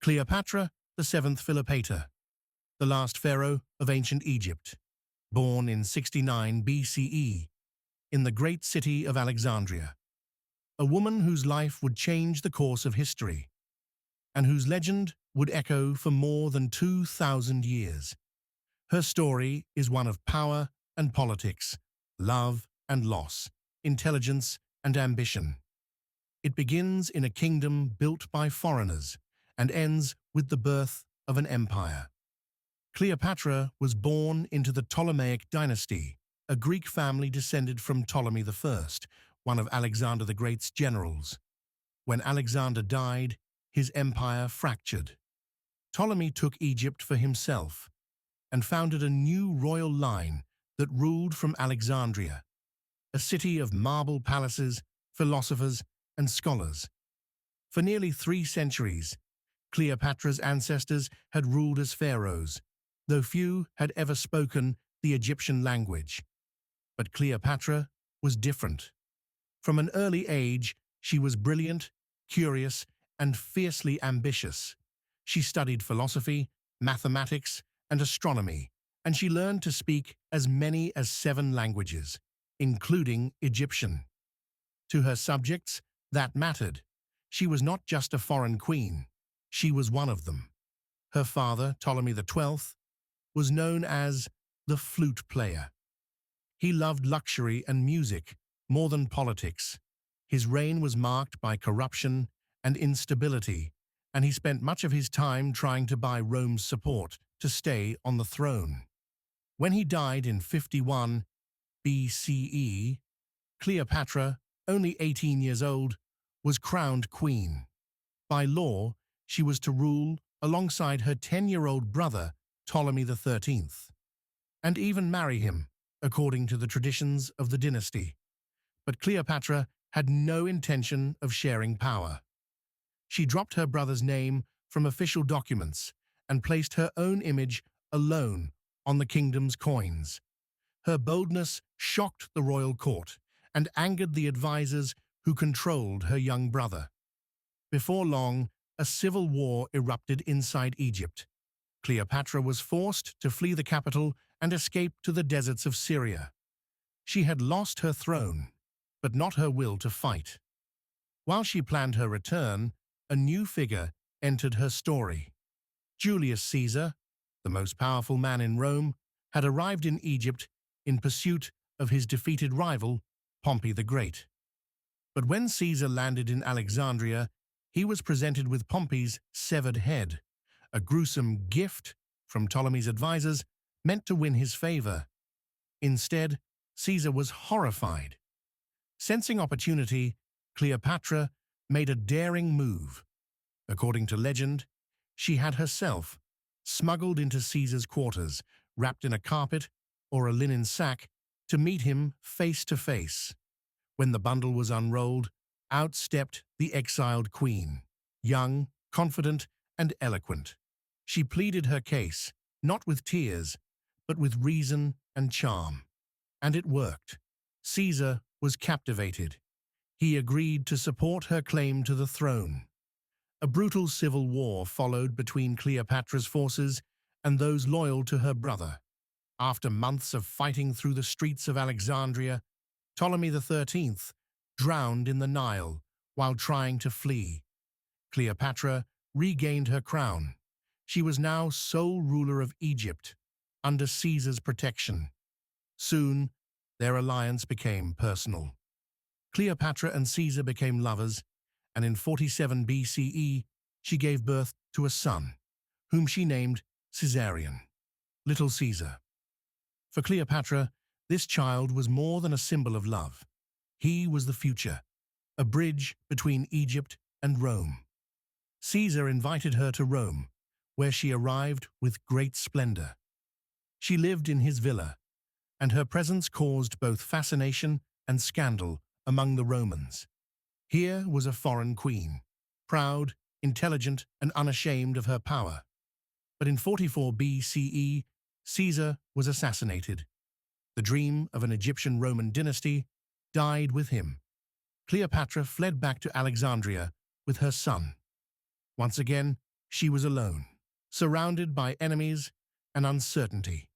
Cleopatra, the seventh Philopator, the last pharaoh of ancient Egypt, born in 69 BCE in the great city of Alexandria, a woman whose life would change the course of history and whose legend would echo for more than 2,000 years. Her story is one of power and politics, love and loss, intelligence and ambition. It begins in a kingdom built by foreigners and ends with the birth of an empire. Cleopatra was born into the Ptolemaic dynasty, a Greek family descended from Ptolemy I, one of Alexander the Great's generals. When Alexander died, his empire fractured. Ptolemy took Egypt for himself and founded a new royal line that ruled from Alexandria, a city of marble palaces, philosophers, and scholars. For nearly 3 centuries, Cleopatra's ancestors had ruled as pharaohs, though few had ever spoken the Egyptian language. But Cleopatra was different. From an early age, she was brilliant, curious, and fiercely ambitious. She studied philosophy, mathematics, and astronomy, and she learned to speak as many as 7 languages, including Egyptian. To her subjects, that mattered. She was not just a foreign queen, she was one of them. Her father, Ptolemy XII, was known as the flute player. He loved luxury and music more than politics. His reign was marked by corruption and instability, and he spent much of his time trying to buy Rome's support to stay on the throne. When he died in 51 BCE, Cleopatra, only 18 years old, was crowned queen. By law, she was to rule alongside her 10-year-old brother, Ptolemy XIII, and even marry him, according to the traditions of the dynasty. But Cleopatra had no intention of sharing power. She dropped her brother's name from official documents and placed her own image alone on the kingdom's coins. Her boldness shocked the royal court and angered the advisors who controlled her young brother. Before long, a civil war erupted inside Egypt. Cleopatra was forced to flee the capital and escape to the deserts of Syria. She had lost her throne, but not her will to fight. While she planned her return, a new figure entered her story. Julius Caesar, the most powerful man in Rome, had arrived in Egypt in pursuit of his defeated rival, Pompey the Great. But when Caesar landed in Alexandria, he was presented with Pompey's severed head, a gruesome gift from Ptolemy's advisors meant to win his favor. Instead, Caesar was horrified. Sensing opportunity, Cleopatra made a daring move. According to legend, she had herself smuggled into Caesar's quarters, wrapped in a carpet or a linen sack, to meet him face to face. When the bundle was unrolled, out stepped the exiled queen, young, confident, and eloquent. She pleaded her case, not with tears, but with reason and charm. And it worked. Caesar was captivated. He agreed to support her claim to the throne. A brutal civil war followed between Cleopatra's forces and those loyal to her brother. After months of fighting through the streets of Alexandria, Ptolemy XIII drowned in the Nile while trying to flee. Cleopatra regained her crown. She was now sole ruler of Egypt, under Caesar's protection. Soon, their alliance became personal. Cleopatra and Caesar became lovers, and in 47 BCE, she gave birth to a son, whom she named Caesarion, Little Caesar. For Cleopatra, this child was more than a symbol of love. He was the future, a bridge between Egypt and Rome. Caesar invited her to Rome, where she arrived with great splendor. She lived in his villa, and her presence caused both fascination and scandal among the Romans. Here was a foreign queen, proud, intelligent, and unashamed of her power. But in 44 BCE, Caesar was assassinated. The dream of an Egyptian-Roman dynasty died with him. Cleopatra fled back to Alexandria with her son. Once again, She was alone, surrounded by enemies and uncertainty.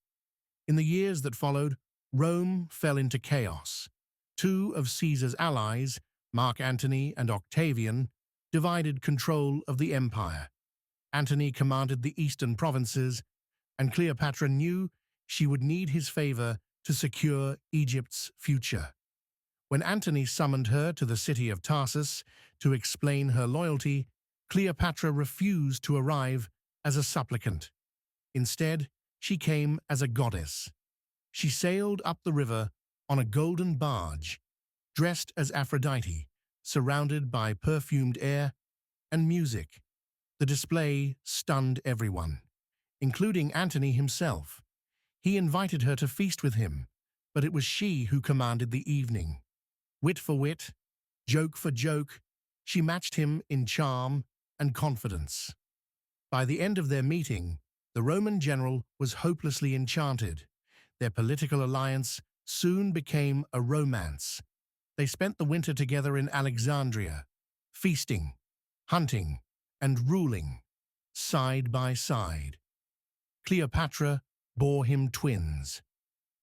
In the years that followed, Rome fell into chaos. Two of Caesar's allies, Mark Antony and Octavian, divided control of the empire. Antony commanded the eastern provinces, and Cleopatra knew she would need his favor to secure Egypt's future. When Antony summoned her to the city of Tarsus to explain her loyalty, Cleopatra refused to arrive as a supplicant. Instead, she came as a goddess. She sailed up the river on a golden barge, dressed as Aphrodite, surrounded by perfumed air and music. The display stunned everyone, including Antony himself. He invited her to feast with him, but it was she who commanded the evening. Wit for wit, joke for joke, she matched him in charm and confidence. By the end of their meeting, the Roman general was hopelessly enchanted. Their political alliance soon became a romance. They spent the winter together in Alexandria, feasting, hunting, and ruling, side by side. Cleopatra bore him twins,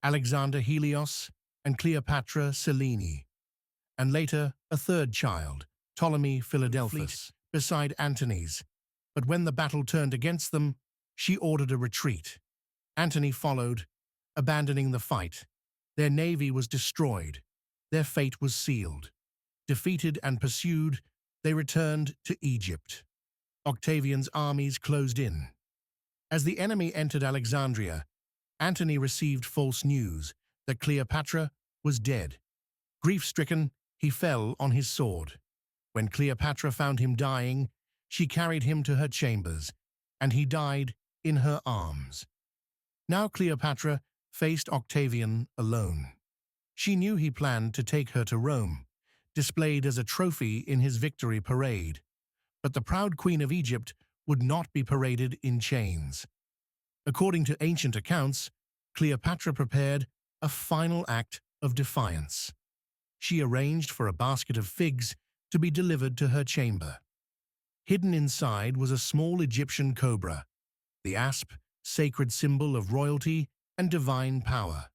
Alexander Helios and Cleopatra Selene, and later a third child, Ptolemy Philadelphus, beside Antony's. But when the battle turned against them, she ordered a retreat. Antony followed, abandoning the fight. Their navy was destroyed. Their fate was sealed. Defeated and pursued, they returned to Egypt. Octavian's armies closed in. As the enemy entered Alexandria, Antony received false news that Cleopatra was dead. Grief-stricken, he fell on his sword. When Cleopatra found him dying, she carried him to her chambers, and he died in her arms. Now Cleopatra faced Octavian alone. She knew he planned to take her to Rome, displayed as a trophy in his victory parade. But the proud queen of Egypt would not be paraded in chains. According to ancient accounts, Cleopatra prepared a final act of defiance. She arranged for a basket of figs to be delivered to her chamber. Hidden inside was a small Egyptian cobra, the asp, sacred symbol of royalty and divine power.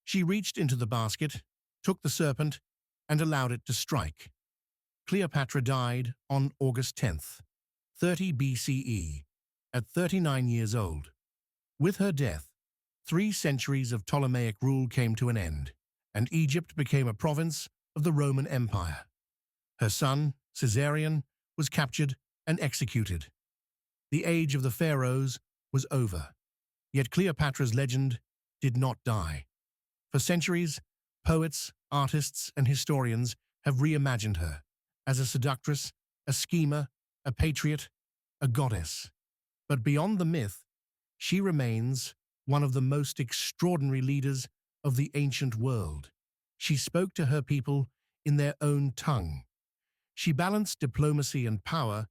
She reached into the basket, took the serpent, and allowed it to strike. Cleopatra died on August 10th, 30 BCE, at 39 years old. With her death, 3 centuries of Ptolemaic rule came to an end, and Egypt became a province of the Roman Empire. Her son, Caesarion, was captured and executed. The age of the pharaohs was over, yet Cleopatra's legend did not die. For centuries, poets, artists, and historians have reimagined her as a seductress, a schemer, a patriot, a goddess. But beyond the myth, she remains one of the most extraordinary leaders of the ancient world. She spoke to her people in their own tongue. She balanced diplomacy and power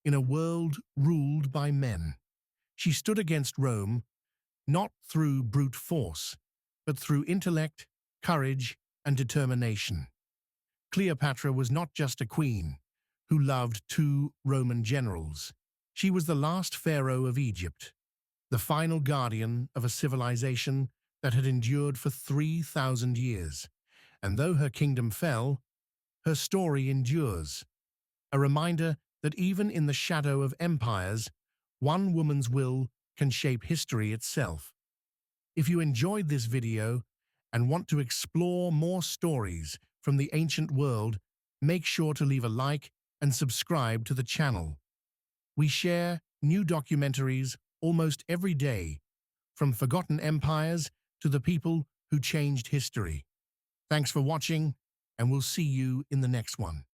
in a world ruled by men. She stood against Rome, not through brute force, but through intellect, courage, and determination. Cleopatra was not just a queen who loved 2 Roman generals. She was the last pharaoh of Egypt, the final guardian of a civilization that had endured for 3,000 years. And though her kingdom fell, her story endures, a reminder that even in the shadow of empires, one woman's will can shape history itself. If you enjoyed this video and want to explore more stories from the ancient world, make sure to leave a like and subscribe to the channel. We share new documentaries almost every day, from forgotten empires to the people who changed history. Thanks for watching, and we'll see you in the next one.